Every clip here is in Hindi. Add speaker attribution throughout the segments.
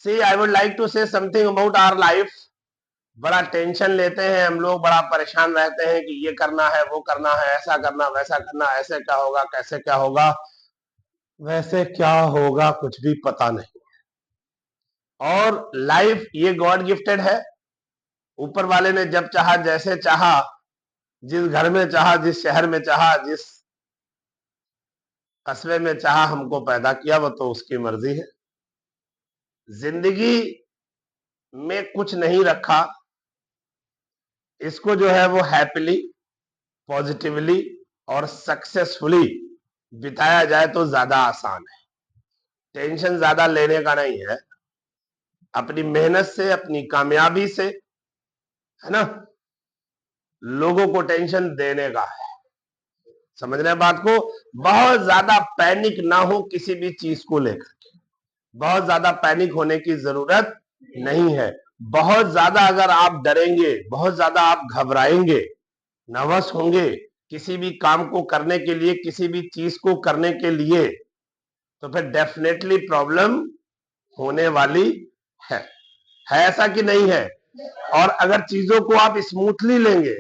Speaker 1: C I would like to say something about our life. बड़ा टेंशन लेते हैं हम लोग, बड़ा परेशान रहते हैं कि ये करना है, वो करना है, ऐसा करना, वैसा करना, ऐसे क्या होगा, कैसे क्या होगा, वैसे क्या होगा, कुछ भी पता नहीं। और लाइफ ये गॉड गिफ्टेड है। ऊपर वाले ने जब चाहा, जैसे चाहा, जिस घर में चाहा, जिस शहर में चाहा, जिस कस्बे में चाहा हमको पैदा किया, वो तो उसकी मर्जी है। जिंदगी में कुछ नहीं रखा, इसको जो है वो हैप्पीली, पॉजिटिवली और सक्सेसफुली बिताया जाए तो ज्यादा आसान है। टेंशन ज्यादा लेने का नहीं है, अपनी मेहनत से, अपनी कामयाबी से, है ना, लोगों को टेंशन देने का है। समझ रहे हैं बात को? बहुत ज्यादा पैनिक ना हो किसी भी चीज को लेकर, बहुत ज्यादा पैनिक होने की जरूरत नहीं है। बहुत ज्यादा अगर आप डरेंगे, बहुत ज्यादा आप घबराएंगे, नर्वस होंगे किसी भी काम को करने के लिए, किसी भी चीज को करने के लिए, तो फिर डेफिनेटली प्रॉब्लम होने वाली है। है ऐसा कि नहीं है? और अगर चीजों को आप स्मूथली लेंगे,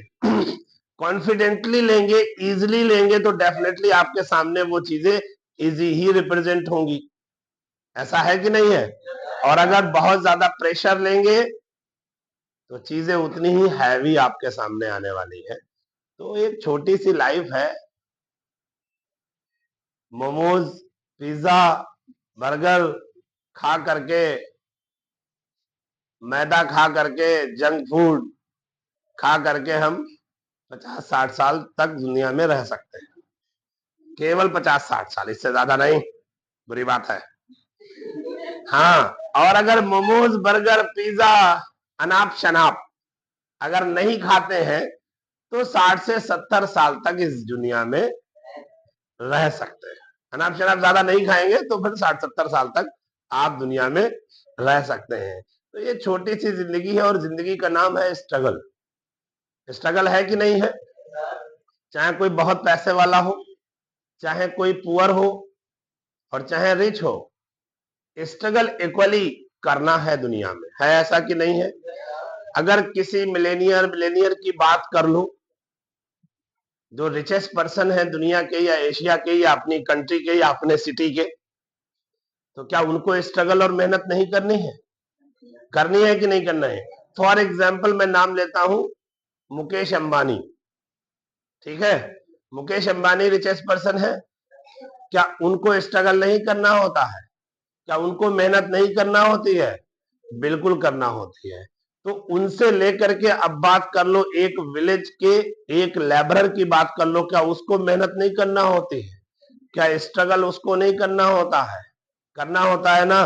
Speaker 1: कॉन्फिडेंटली लेंगे, इजिली लेंगे, तो डेफिनेटली आपके सामने वो चीजें इजी ही रिप्रेजेंट होंगी। ऐसा है कि नहीं है? और अगर बहुत ज्यादा प्रेशर लेंगे तो चीजें उतनी ही हैवी आपके सामने आने वाली है। तो एक छोटी सी लाइफ है, मोमोज, पिज्जा, बर्गर खा करके, मैदा खा करके, जंक फूड खा करके हम 50-60 साल तक दुनिया में रह सकते हैं। केवल 50-60 साल, इससे ज्यादा नहीं। बुरी बात है। हाँ, और अगर मोमोज, बर्गर, पिज्जा, अनाप शनाप अगर नहीं खाते हैं तो 60 से 70 साल तक इस दुनिया में रह सकते हैं। अनाप शनाप ज्यादा नहीं खाएंगे तो फिर 60-70 साल तक आप दुनिया में रह सकते हैं। तो ये छोटी सी जिंदगी है, और जिंदगी का नाम है स्ट्रगल। स्ट्रगल है कि नहीं है? चाहे कोई बहुत पैसे वाला हो, चाहे कोई पुअर हो, और चाहे रिच हो, स्ट्रगल इक्वली करना है दुनिया में। है ऐसा कि नहीं है? अगर किसी मिलेनियर की बात कर लो, जो रिचेस्ट पर्सन है दुनिया के, या एशिया के, या अपनी कंट्री के, या अपने सिटी के, तो क्या उनको स्ट्रगल और मेहनत नहीं करनी है? करनी है कि नहीं करना है? फॉर एग्जाम्पल मैं नाम लेता हूं मुकेश अंबानी। ठीक है, मुकेश अंबानी रिचेस्ट पर्सन है, क्या उनको स्ट्रगल नहीं करना होता है? क्या उनको मेहनत नहीं करना होती है? बिल्कुल करना होती है। तो उनसे लेकर के अब बात कर लो, एक विलेज के एक लेबरर की बात कर लो, क्या उसको मेहनत नहीं करना होती है? क्या स्ट्रगल उसको नहीं करना होता है? करना होता है ना।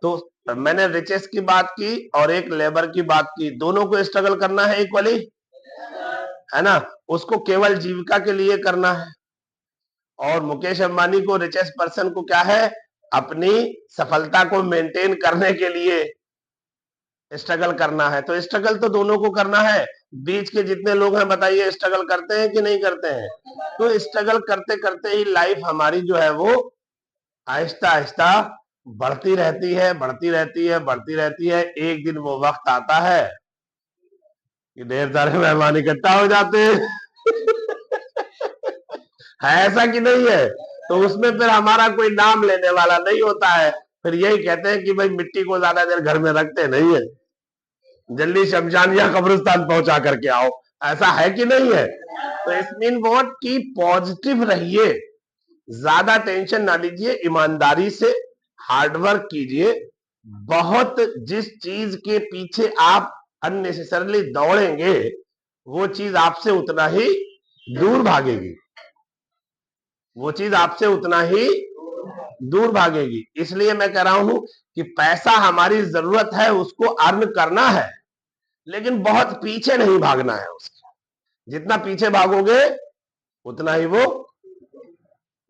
Speaker 1: तो मैंने रिचेस की बात की और एक लेबर की बात की, दोनों को स्ट्रगल करना है इक्वली, है ना। उसको केवल जीविका के लिए करना है, और मुकेश अंबानी को, रिचेस्ट पर्सन को क्या है? अपनी सफलता को मेंटेन करने के लिए स्ट्रगल करना है। तो स्ट्रगल तो दोनों को करना है। बीच के जितने लोग हैं बताइए, स्ट्रगल करते हैं कि नहीं करते हैं? तो स्ट्रगल करते करते ही लाइफ हमारी जो है वो आहिस्ता आहिस्ता बढ़ती रहती है, बढ़ती रहती है, बढ़ती रहती है। एक दिन वो वक्त आता है कि ढेर सारे मेहमान इकट्ठा हो जाते हैं। है ऐसा कि नहीं है? तो उसमें फिर हमारा कोई नाम लेने वाला नहीं होता है। फिर यही कहते हैं कि भाई मिट्टी को ज्यादा देर घर में रखते नहीं है, जल्दी शमशान या कब्रिस्तान पहुंचा करके आओ। ऐसा है कि नहीं है? तो इस मीन व्हाट की पॉजिटिव रहिए, ज्यादा टेंशन ना लीजिए, ईमानदारी से हार्डवर्क कीजिए। बहुत जिस चीज के पीछे आप अननेसेसरली दौड़ेंगे, वो चीज आपसे उतना ही दूर भागेगी, वो चीज आपसे उतना ही दूर भागेगी। इसलिए मैं कह रहा हूं कि पैसा हमारी जरूरत है, उसको अर्न करना है, लेकिन बहुत पीछे नहीं भागना है उसके। जितना पीछे भागोगे उतना ही वो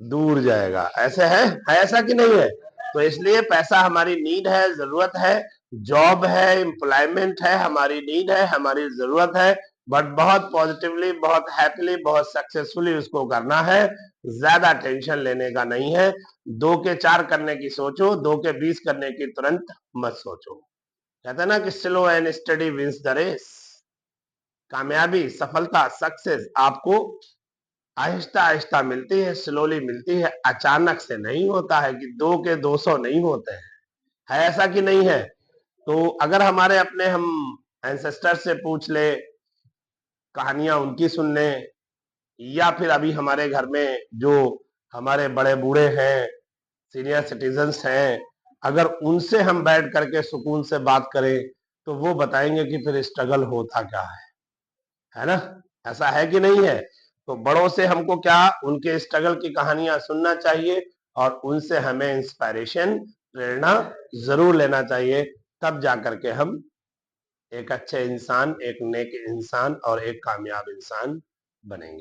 Speaker 1: दूर जाएगा। ऐसे है ऐसा कि नहीं है? तो इसलिए पैसा हमारी नीड है, जरूरत है। जॉब है, एम्प्लॉयमेंट है, हमारी नीड है, हमारी जरूरत है। बट बहुत पॉजिटिवली, बहुत हैप्पीली, बहुत सक्सेसफुली उसको करना है। ज्यादा टेंशन लेने का नहीं है। 2 के 4 करने की सोचो, 2 के 20 करने की तुरंत मत सोचो। कहते हैं ना कि slow and steady wins the race. कामयाबी, सफलता, सक्सेस आपको आहिस्ता आहिस्ता मिलती है, स्लोली मिलती है, अचानक से नहीं होता है कि 2 के 200 नहीं होते हैं। है ऐसा कि नहीं है? तो अगर हमारे अपने हम एंसेस्टर से पूछ ले, कहानियां उनकी सुन ले, या फिर अभी हमारे घर में जो हमारे बड़े बूढ़े हैं, सीनियर सिटीजन्स हैं, अगर उनसे हम बैठ करके सुकून से बात करें तो वो बताएंगे कि फिर स्ट्रगल होता क्या है ना? ऐसा है कि नहीं है? तो बड़ों से हमको क्या, उनके स्ट्रगल की कहानियां सुनना चाहिए और उनसे हमें इंस्पायरेशन, प्रेरणा जरूर लेना चाहिए। तब जाकर के हम एक अच्छे इंसान, एक नेक इंसान और एक कामयाब इंसान बनेंगे।